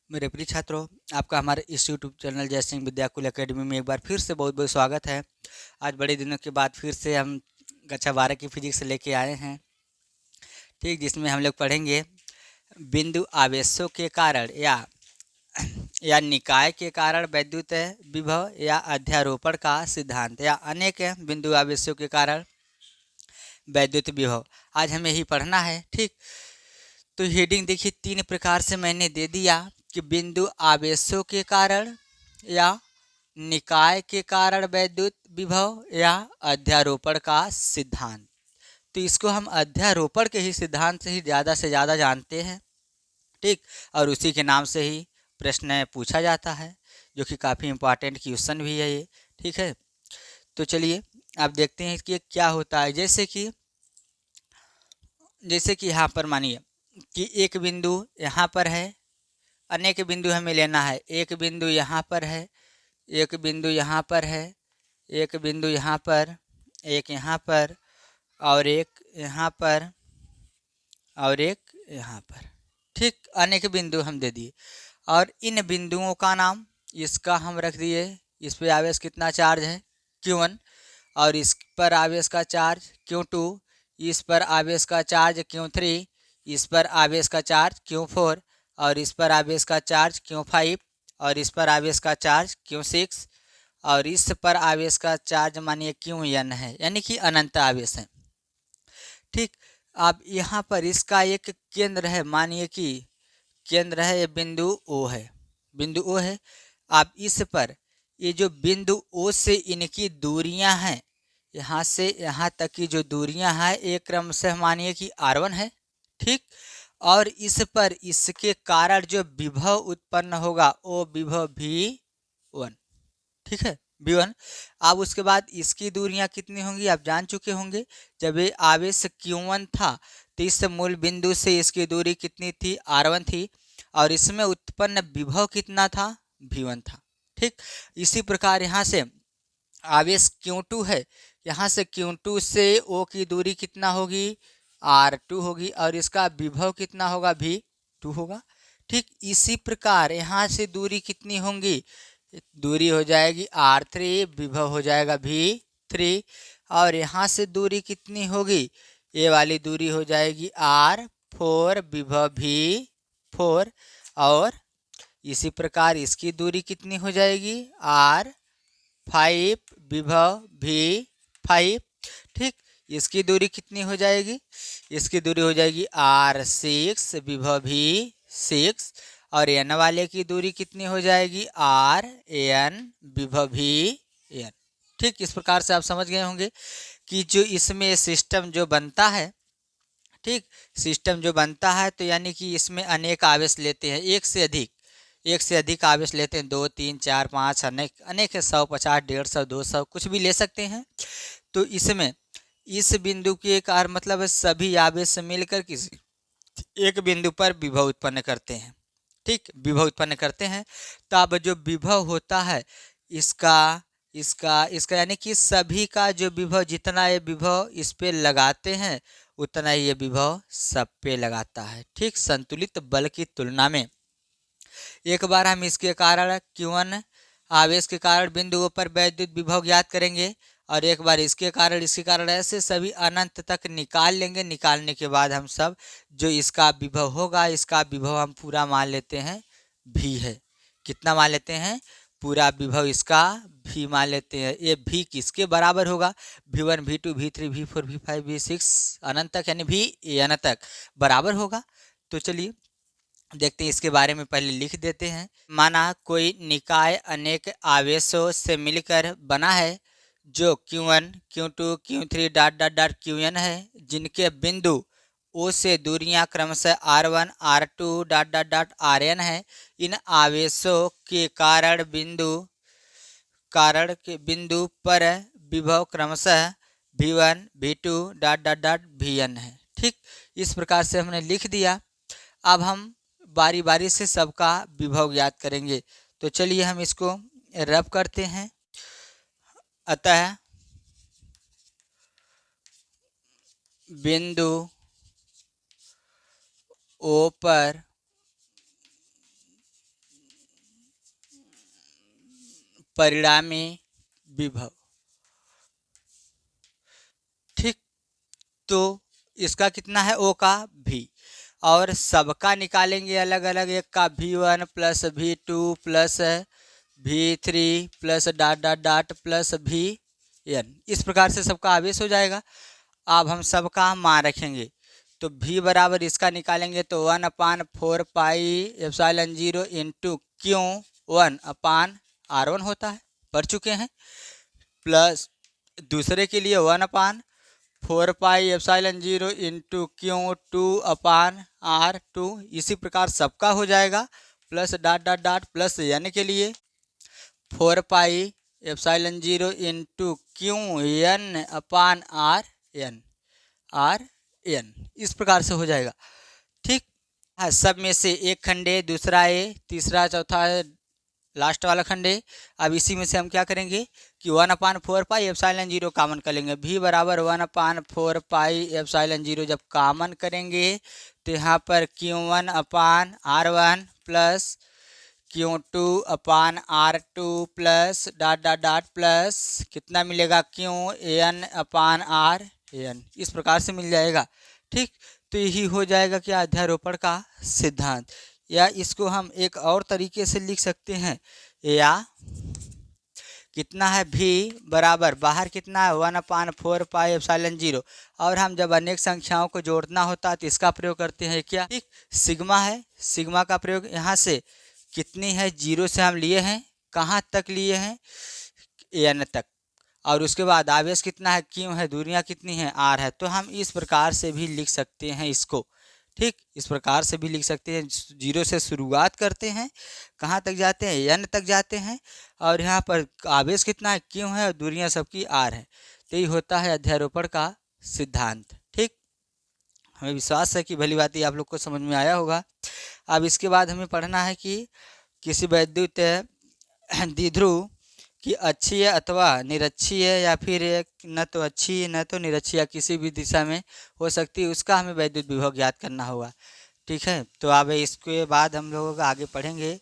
मेरे प्रिय छात्रों, आपका हमारे इस यूट्यूब चैनल जय सिंह विद्याकुल एकेडमी में एक बार फिर से बहुत बहुत स्वागत है। आज बड़े दिनों के बाद फिर से हम कक्षा 12 की फिजिक्स लेके आए हैं, ठीक, जिसमें हम लोग पढ़ेंगे बिंदु आवेशों के कारण या निकाय के कारण वैद्युत विभव या अध्यारोपण का सिद्धांत या अनेक बिंदु आवेशों के कारण वैद्युत विभव। आज हमें ही पढ़ना है, ठीक। तो हेडिंग देखिए, 3 प्रकार से मैंने दे दिया कि बिंदु आवेशों के कारण या निकाय के कारण वैद्युत विभव या अध्यारोपण का सिद्धांत। तो इसको हम अध्यारोपण के ही सिद्धांत से ही ज़्यादा जानते हैं, ठीक। और उसी के नाम से ही प्रश्न पूछा जाता है, जो कि काफ़ी इम्पोर्टेंट क्वेश्चन भी है ये, ठीक है। तो चलिए आप देखते हैं कि क्या होता है। जैसे कि यहाँ पर मानिए कि एक बिंदु यहाँ पर है, अनेक बिंदु हमें लेना है। एक बिंदु यहाँ पर है, एक बिंदु यहाँ पर है, एक बिंदु यहाँ पर, एक यहाँ पर, और एक यहाँ पर, और एक यहाँ पर, ठीक। अनेक बिंदु हम दे दिए और इन बिंदुओं का नाम, इसका हम रख दिए, इस पर आवेश कितना चार्ज है Q1, और इस पर आवेश का चार्ज Q2, इस पर आवेश का चार्ज Q3, इस पर आवेश का चार्ज Q4, और इस पर आवेश का चार्ज Q5, और इस पर आवेश का चार्ज Q6, और इस पर आवेश का चार्ज मानिए Qn है, यानी कि अनंत आवेश है, ठीक। अब यहाँ पर इसका एक केंद्र है, मानिए कि केंद्र है, ये बिंदु O है, बिंदु O है। अब इस पर ये जो बिंदु O से इनकी दूरियां हैं, यहाँ से यहाँ तक की जो दूरियां हैं, एक क्रमशः मानिए कि R1 है, ठीक। और इस पर इसके कारण जो विभव उत्पन्न होगा वो विभव V1, ठीक है, V1। अब उसके बाद इसकी दूरियां कितनी होंगी आप जान चुके होंगे। जब ये आवेश Q1 था तो इस मूल बिंदु से इसकी दूरी कितनी थी, R1 थी, और इसमें उत्पन्न विभव कितना था, V1 था, ठीक। इसी प्रकार यहाँ से आवेश Q2 है, यहाँ से Q2 से O की दूरी कितना होगी, R2 होगी, और इसका विभव कितना होगा, V2 होगा, ठीक। इसी प्रकार यहाँ से दूरी कितनी होंगी, दूरी हो जाएगी R3, विभव हो जाएगा V3, और यहाँ से दूरी कितनी होगी, ये वाली दूरी हो जाएगी R4, विभव V4, और इसी प्रकार इसकी दूरी कितनी हो जाएगी, R5, विभव V5, ठीक। इसकी दूरी कितनी हो जाएगी, इसकी दूरी हो जाएगी R6, विभव V6, और n वाले की दूरी कितनी हो जाएगी, RN, विभव VN, ठीक। इस प्रकार से आप समझ गए होंगे कि जो इसमें सिस्टम जो बनता है, ठीक, सिस्टम जो बनता है, तो यानी कि इसमें अनेक आवेश लेते हैं, एक से अधिक आवेश लेते हैं, 2, 3, 4, 5, अनेक अनेक 100, 50, 150, 200, कुछ भी ले सकते हैं। तो इसमें इस बिंदु के कारण मतलब सभी आवेश मिलकर किसी एक बिंदु पर विभव उत्पन्न करते हैं, ठीक, विभव उत्पन्न करते हैं। तो अब जो विभव होता है इसका इसका इसका यानी कि सभी का जो विभव, जितना ये विभव इस पे लगाते हैं उतना ही ये विभव सब पे लगाता है, ठीक, संतुलित बल की तुलना में। एक बार हम इसके कारण Q1 आवेश के कारण बिंदुओं पर वैद्युत विभव ज्ञात करेंगे, और एक बार इसके कारण ऐसे सभी अनंत तक निकाल लेंगे। निकालने के बाद हम सब जो इसका विभव होगा, इसका विभव हम पूरा मान लेते हैं V है। कितना मान लेते हैं, पूरा विभव इसका V मान लेते हैं। ये V किसके बराबर होगा, V1, V2, V3, V4, V5, V6 अनंत तक, यानी Vn तक बराबर होगा। तो चलिए देखते हैं, इसके बारे में पहले लिख देते हैं। माना कोई निकाय अनेक आवेशों से मिलकर बना है, जो Q1, Q2, Q3 dot dot dot Qn है, जिनके बिंदु O से दूरियां क्रमशः R1, R2 dot dot dot Rn है। इन आवेशों के कारण के बिंदु पर विभव क्रमशः V1, V2 dot dot dot Vn है, ठीक। इस प्रकार से हमने लिख दिया। अब हम बारी बारी से सबका विभव ज्ञात करेंगे। तो चलिए हम इसको रब करते हैं। अतः बिंदु O पर परिणामी विभव। ठीक, तो इसका कितना है ओ का v, और सबका निकालेंगे अलग अलग। एक का v1 plus v2 plus v3 plus dot dot dot plus vn, इस प्रकार से सबका आवेश हो जाएगा। अब हम सबका मान रखेंगे, तो v बराबर इसका निकालेंगे तो 1/4 पाई एप्सिलॉन 0 इंटू Q1/R1 होता है, पढ़ चुके हैं। प्लस दूसरे के लिए 1/4 पाई एप्सिलॉन 0 इंटू Q2/R2, इसी प्रकार सबका हो जाएगा। Plus dot dot dot plus n के लिए 4 पाई एप्सिलॉन 0 इंटू Qn/Rn, इस प्रकार से हो जाएगा। ठीक है, सब में से एक खंडे, दूसरा ए, तीसरा चौथा लास्ट वाला खंडे। अब इसी में से हम क्या करेंगे कि 1/4 पाई एप्सिलॉन 0 कॉमन कर लेंगे। v बराबर 1/4 पाई एप्सिलॉन 0 जब कॉमन करेंगे तो यहाँ पर Q1/R1 plus Q2/R2 plus dot dot dot plus कितना मिलेगा Qn/Rn, इस प्रकार से मिल जाएगा। ठीक, तो यही हो जाएगा क्या अध्यारोपण का सिद्धांत। या इसको हम एक और तरीके से लिख सकते हैं, या कितना है v बराबर बाहर कितना है 1/4 पाई एप्सिलॉन 0, और हम जब अनेक संख्याओं को जोड़ना होता है तो इसका प्रयोग करते हैं क्या, ठीक, सिग्मा है। सिग्मा का प्रयोग यहाँ से कितनी है, 0 से हम लिए हैं, कहाँ तक लिए हैं, n तक, और उसके बाद आवेश कितना है, क्यों है, दूरियां कितनी है, r है। तो हम इस प्रकार से भी लिख सकते हैं इसको। ठीक, इस प्रकार से भी लिख सकते हैं। 0 से शुरुआत करते हैं, कहाँ तक जाते हैं, n तक जाते हैं, और यहाँ पर आवेश कितना है, क्यों है, और दूरियां सबकी r है। तो ये होता है अध्यारोपण का सिद्धांत। ठीक, हमें विश्वास है कि भली बात आप लोग को समझ में आया होगा। अब इसके बाद हमें पढ़ना है कि किसी वैद्युत द्विध्रुव कि अच्छी है अथवा निरक्षीय है, या फिर न तो अच्छी न तो निरक्षीय, किसी भी दिशा में हो सकती है, उसका हमें वैद्युत विभव ज्ञात करना होगा। ठीक है, तो अब इसके बाद हम लोग आगे पढ़ेंगे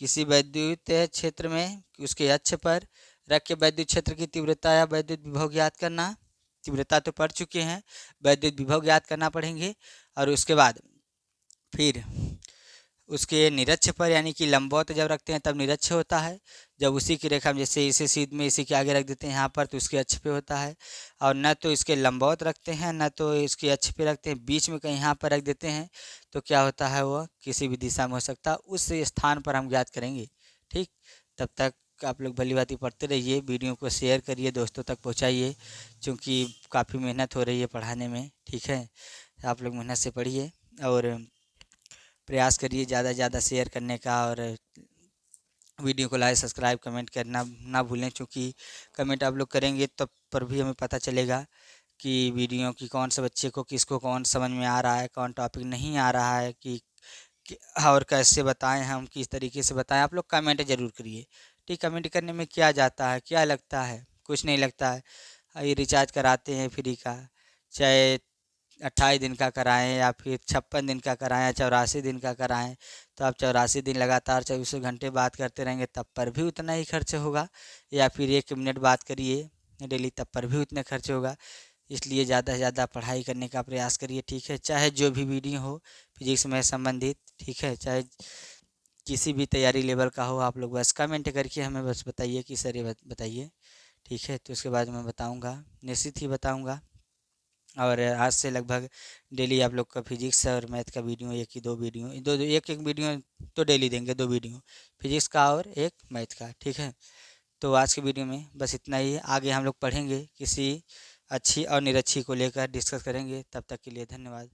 किसी वैद्युत क्षेत्र में उसके अक्ष पर रख के वैद्युत क्षेत्र की तीव्रता या वैद्युत विभव ज्ञात करना। तीव्रता तो पढ़ चुके हैं, वैद्युत विभव ज्ञात करना पढ़ेंगे। और उसके बाद फिर उसके निरक्ष पर, यानी कि लंबवत जब रखते हैं तब निरक्ष होता है। जब उसी की रेखा जैसे इसे सीध में इसी के आगे रख देते हैं यहाँ पर, तो उसके अक्ष पे होता है। और न तो इसके लंबवत रखते हैं न तो इसके अक्ष पे रखते हैं, बीच में कहीं यहाँ पर रख देते हैं, तो क्या होता है, वह किसी भी दिशा में हो सकता है, उस स्थान पर हम ज्ञात करेंगे। ठीक, तब तक आप लोग भली बात पढ़ते रहिए, वीडियो को शेयर करिए, दोस्तों तक पहुँचाइए, क्योंकि काफ़ी मेहनत हो रही है पढ़ाने में। ठीक है, आप लोग मेहनत से पढ़िए और प्रयास करिए ज़्यादा से ज़्यादा शेयर करने का, और वीडियो को लाइक सब्सक्राइब कमेंट करना ना भूलें, क्योंकि कमेंट आप लोग करेंगे तब पर भी हमें पता चलेगा कि वीडियो की कौन से बच्चे को किसको कौन समझ में आ रहा है, कौन टॉपिक नहीं आ रहा है, कि और कैसे बताएं, हम किस तरीके से बताएं। आप लोग कमेंट ज़रूर करिए। ठीक, कमेंट करने में क्या जाता है, क्या लगता है, कुछ नहीं लगता है। ये रिचार्ज कराते हैं फ्री का, चाहे 28 दिन का कराएं या फिर 56 दिन का कराएं या 84 दिन का कराएं, तो आप 84 दिन लगातार 24 घंटे बात करते रहेंगे तब पर भी उतना ही खर्च होगा, या फिर 1 मिनट बात करिए डेली तब पर भी उतना खर्च होगा। इसलिए ज़्यादा से ज़्यादा पढ़ाई करने का प्रयास करिए। ठीक है, चाहे जो भी वीडियो हो फिजिक्स में संबंधित, ठीक है, चाहे किसी भी तैयारी लेवल का हो, आप लोग बस कमेंट करके हमें बस बताइए कि सर ये बताइए। ठीक है, तो उसके बाद मैं बताऊँगा, निश्चित ही बताऊँगा। और आज से लगभग डेली आप लोग का फिजिक्स और मैथ का वीडियो, एक ही 2 वीडियो, एक वीडियो तो डेली देंगे, 2 वीडियो फिजिक्स का और 1 मैथ का। ठीक है, तो आज के वीडियो में बस इतना ही। आगे हम लोग पढ़ेंगे किसी अच्छी और निरक्षी को लेकर डिस्कस करेंगे। तब तक के लिए धन्यवाद।